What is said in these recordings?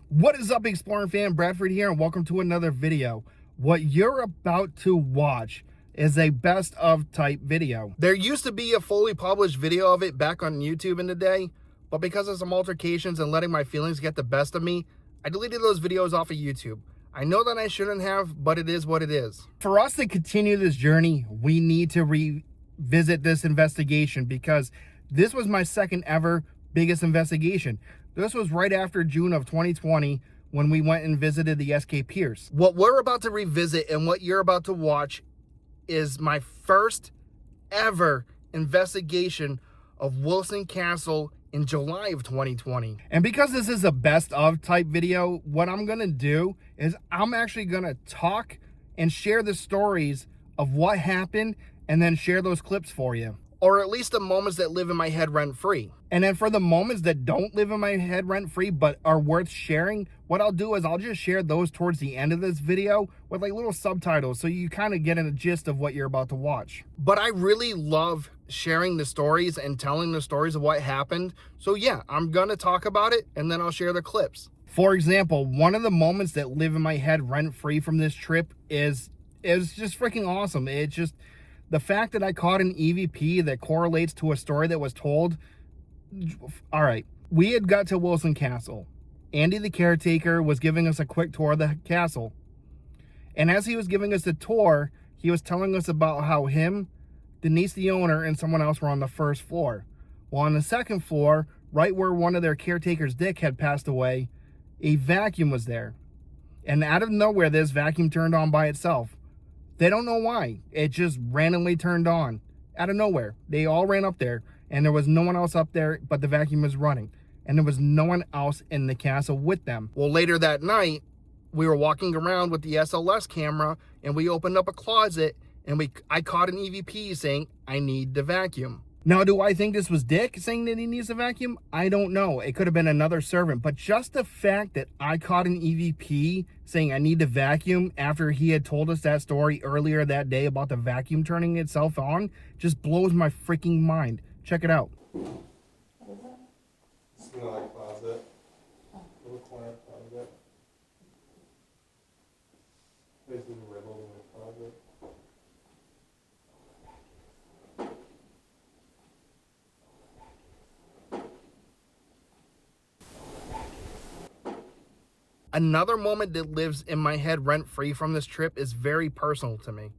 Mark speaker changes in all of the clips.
Speaker 1: What is up, exploring fan? Bradford here, and welcome to another video. What you're about to watch is a best of type video. There used to be a fully published video of it back on YouTube in the day, but because of some altercations and letting my feelings get the best of me, I deleted those videos off of YouTube. I know that I shouldn't have, but it is what it is. For us to continue this journey, we need to revisit this investigation because this was my second ever biggest investigation. This was right after June of 2020 when we went and visited the SK Pierce. What we're about to revisit and what you're about to watch is my first ever investigation of Wilson Castle in July of 2020. And because this is a best of type video, what I'm gonna do is I'm actually gonna talk and share the stories of what happened and then share those clips for you. Or at least the moments that live in my head rent-free. And then for the moments that don't live in my head rent-free but are worth sharing, what I'll do is I'll just share those towards the end of this video with like little subtitles so you kind of get a gist of what you're about to watch. But I really love sharing the stories and telling the stories of what happened. So yeah, I'm gonna talk about it and then I'll share the clips. For example, one of the moments that live in my head rent-free from this trip is just freaking awesome. It's just the fact that I caught an EVP that correlates to a story that was told. All right, we had got to Wilson Castle. Andy, the caretaker, was giving us a quick tour of the castle. And as he was giving us the tour, he was telling us about how him, Denise, the owner, and someone else were on the first floor. Well, on the second floor, right where one of their caretakers, Dick, had passed away, a vacuum was there. And out of nowhere, this vacuum turned on by itself. They don't know why. It just randomly turned on out of nowhere. They all ran up there and there was no one else up there, but the vacuum was running and there was no one else in the castle with them. Well, later that night, we were walking around with the SLS camera and we opened up a closet and I caught an EVP saying, "I need the vacuum." Now, do I think this was Dick saying that he needs a vacuum? I don't know. It could have been another servant. But just the fact that I caught an EVP saying I need the vacuum after he had told us that story earlier that day about the vacuum turning itself on just blows my freaking mind. Check it out.
Speaker 2: What is it? It's in the closet. Little corner closet. Basically riddled in the closet.
Speaker 1: Another moment that lives in my head rent-free from this trip is very personal to me.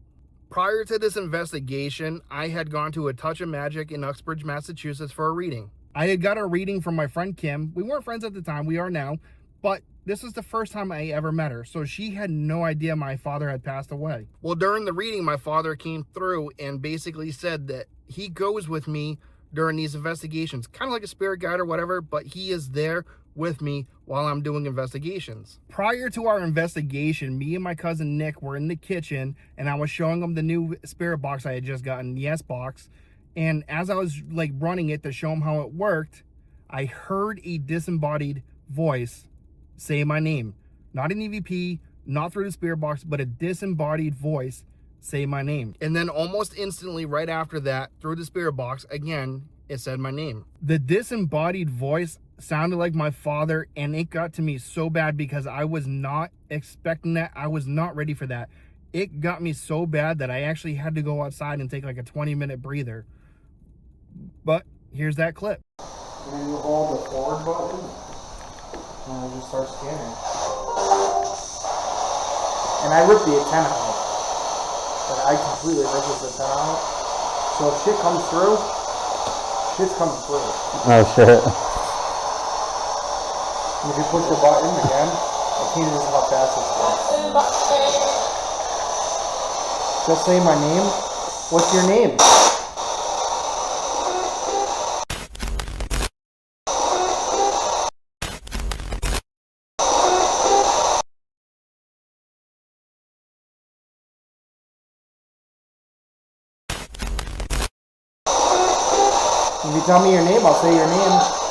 Speaker 1: Prior to this investigation, I had gone to a Touch of Magic in Uxbridge, Massachusetts for a reading. I had got a reading from my friend Kim. We weren't friends at the time, we are now, but this was the first time I ever met her, so she had no idea my father had passed away. Well, during the reading, my father came through and basically said that he goes with me during these investigations, kind of like a spirit guide or whatever, but he is there with me while I'm doing investigations. Prior to our investigation, me and my cousin Nick were in the kitchen and I was showing him the new spirit box I had just gotten, the S box. And as I was like running it to show him how it worked, I heard a disembodied voice say my name. Not an EVP, not through the spirit box, but a disembodied voice say my name. And then almost instantly right after that, through the spirit box, again, it said my name. The disembodied voice sounded like my father, and it got to me so bad because I was not expecting that. I was not ready for that. It got me so bad that I actually had to go outside and take like a 20-minute breather. But here's that clip.
Speaker 2: And then you hold the forward button and it'll just start scanning. And I ripped the antenna out. But I completely ripped this antenna out. So if shit comes through, shit's coming through.
Speaker 3: Oh shit.
Speaker 2: And if you push the button again, I can't just how fast it's going. Just say my name. What's your name? If you tell me your name, I'll say your name.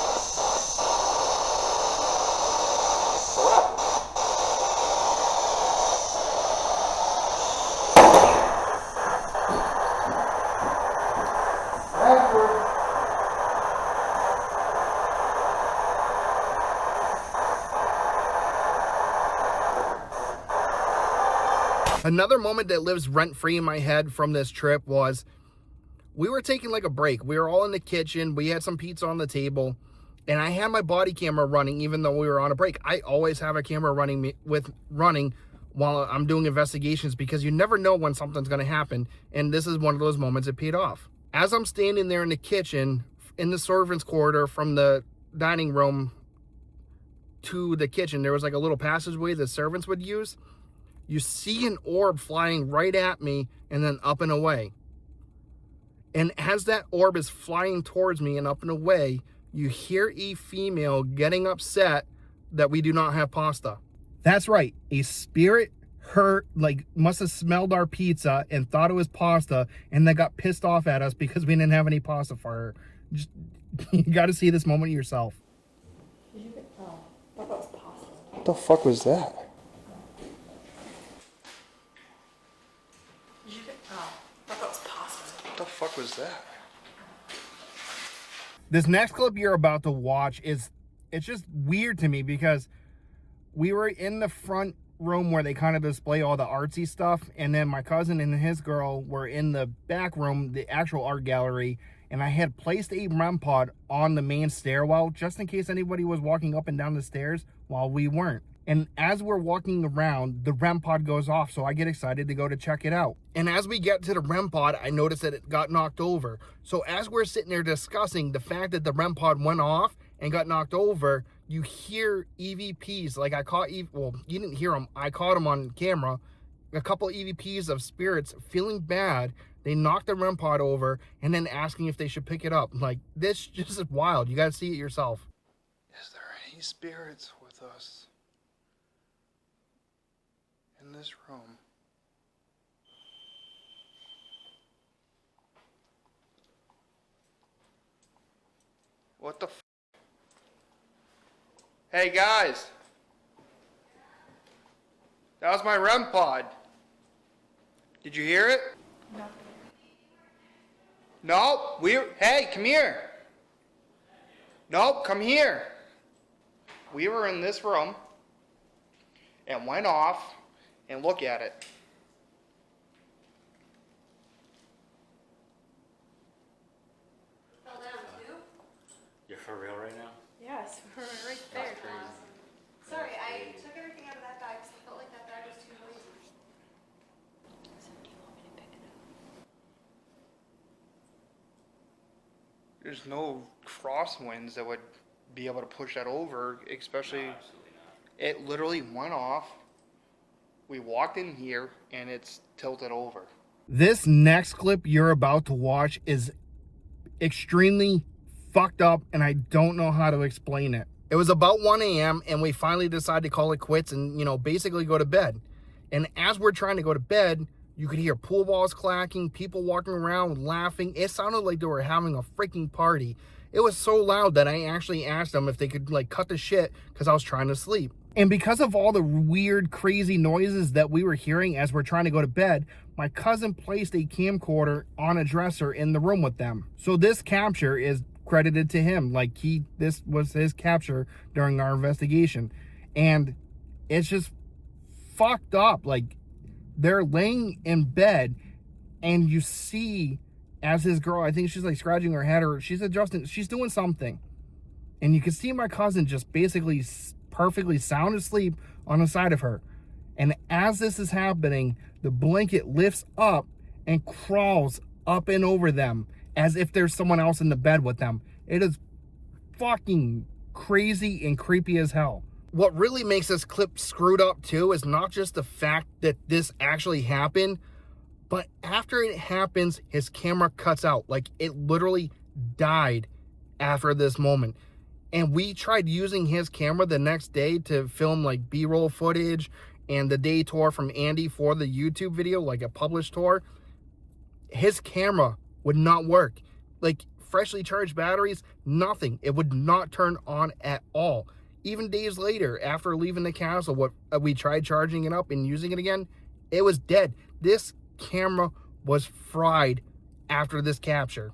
Speaker 1: Another moment that lives rent-free in my head from this trip was we were taking like a break. We were all in the kitchen. We had some pizza on the table, and I had my body camera running even though we were on a break. I always have a camera running while I'm doing investigations because you never know when something's going to happen, and this is one of those moments it paid off. As I'm standing there in the kitchen, in the servants' corridor from the dining room to the kitchen, there was like a little passageway the servants would use. You see an orb flying right at me and then up and away. And as that orb is flying towards me and up and away, you hear a female getting upset that we do not have pasta. That's right. A spirit must have smelled our pizza and thought it was pasta and then got pissed off at us because we didn't have any pasta for her. You got to see this moment yourself.
Speaker 3: Did you get, oh, I thought that was pasta.
Speaker 2: What the fuck was that?
Speaker 3: Did you get, oh, I thought that was pasta.
Speaker 2: What the fuck was that?
Speaker 1: This next clip you're about to watch it's just weird to me because we were in the front room where they kind of display all the artsy stuff, and then my cousin and his girl were in the back room, the actual art gallery, and I had placed a REM pod on the main stairwell just in case anybody was walking up and down the stairs while we weren't. And as we're walking around, the REM pod goes off, so I get excited to go to check it out. And as we get to the REM pod, I notice that it got knocked over. So as we're sitting there discussing the fact that the REM pod went off and got knocked over, you hear EVPs. Like well, you didn't hear them. I caught them on camera. A couple EVPs of spirits feeling bad. They knocked the REM pod over and then asking if they should pick it up. Like, this just is wild. You got to see it yourself.
Speaker 2: Is there any spirits with us in this room? What the f? Hey guys! That was my REM pod. Did you hear it? No. Hey, come here. Nope, come here. We were in this room and went off, and look at it.
Speaker 3: Fell down too?
Speaker 4: You're for real right now?
Speaker 3: Yes, we're right there. Sorry, I took everything out of that bag because I felt like that bag was too noisy. So do you want me to pick it up?
Speaker 2: There's no crosswinds that would be able to push that over, especially.
Speaker 4: No, absolutely not.
Speaker 2: It literally went off. We walked in here and it's tilted over.
Speaker 1: This next clip you're about to watch is extremely fucked up, and I don't know how to explain it. It was about 1 a.m. and we finally decided to call it quits and, basically go to bed. And as we're trying to go to bed, you could hear pool balls clacking, people walking around laughing. It sounded like they were having a freaking party. It was so loud that I actually asked them if they could cut the shit because I was trying to sleep. And because of all the weird, crazy noises that we were hearing as we're trying to go to bed, my cousin placed a camcorder on a dresser in the room with them. So this capture is credited to him. This was his capture during our investigation. And it's just fucked up. They're laying in bed and you see as his girl, I think she's scratching her head or she's adjusting, she's doing something. And you can see my cousin just basically perfectly sound asleep on the side of her. And as this is happening, the blanket lifts up and crawls up and over them as if there's someone else in the bed with them. It is fucking crazy and creepy as hell. What really makes this clip screwed up too is not just the fact that this actually happened, but after it happens, his camera cuts out. It literally died after this moment. And we tried using his camera the next day to film B-roll footage and the day tour from Andy for the YouTube video, a published tour. His camera would not work. Freshly charged batteries, nothing. It would not turn on at all. Even days later, after leaving the castle, we tried charging it up and using it again, it was dead. This camera was fried after this capture.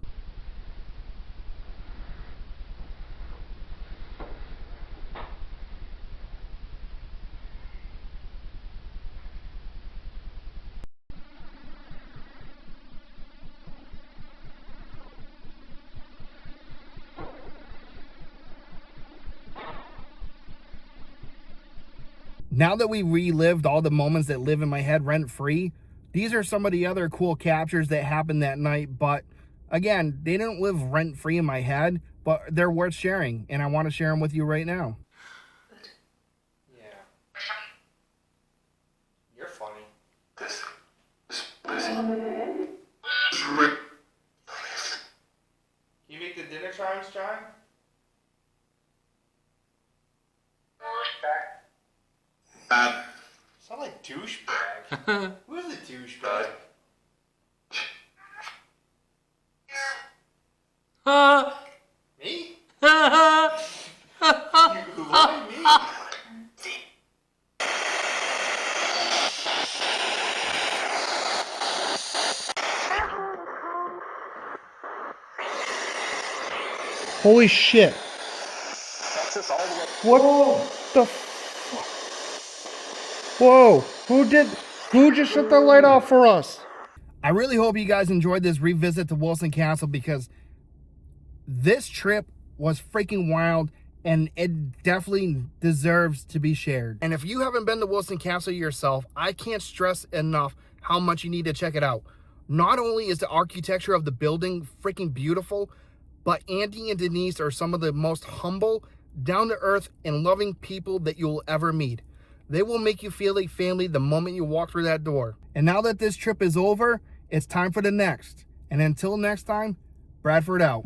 Speaker 1: Now that we relived all the moments that live in my head rent-free, these are some of the other cool captures that happened that night, but again, they didn't live rent-free in my head, but they're worth sharing, and I want to share them with you right now.
Speaker 2: Yeah. You're funny. Can you make the dinner chimes chime? Sound like douchebag. Who's a douchebag? Me? Why me?
Speaker 1: Holy shit. What the Whoa, who just shut the light off for us? I really hope you guys enjoyed this revisit to Wilson Castle, because this trip was freaking wild and it definitely deserves to be shared. And if you haven't been to Wilson Castle yourself, I can't stress enough how much you need to check it out. Not only is the architecture of the building freaking beautiful, but Andy and Denise are some of the most humble, down-to-earth, and loving people that you'll ever meet. They will make you feel like family the moment you walk through that door. And now that this trip is over, it's time for the next. And until next time, Bradford out.